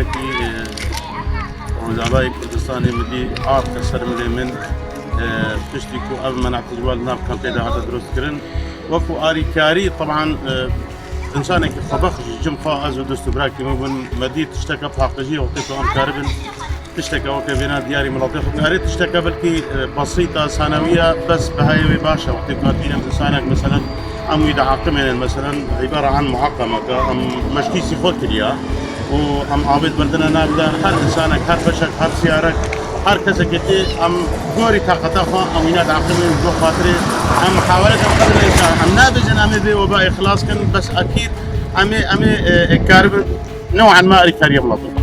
وەکی ڕۆژاوای کوردستانی ملی ئاکە سەرملێ من پشتی و ئەو مەناقجوال ناوکەم پێدا هاتە دروستکردن وەکو ئاریکاری طبعاً ئینسانێکی خۆبەخش جم خوا ئەز و دەست و براکی من بوون مەدی تشتێکە پاقژی وەختێک ئەم کار بن تشتێکەوەکە بێنا دیاری وڵاتی خۆکاری تشتێکە بەلکی بەسیطە ثانویە بەس بەهایەوەی باشە وەختێک هاتینە ئینسانێک مثلا ئەم ویدەعاقمێنن مثلا عیبارە عن محەقەمەکە ئەم مەشکیسی خۆ کردیا و ئەم ئاوێت بردنە نابدا هەر ئینسانێک هەر بەشێک هەر سیارەک هر کەسێکێتی ئەم گۆری تااقەتەخوا ئەم وینا داعقمێن بۆ خاطرێ ئەم محاولەت ئەم نابێژن ئەمێ بێ وەبا ئیخلاصکن بەس ئەکید ئەمێ کار بن نوعا ما ئەریکاریە وڵاتە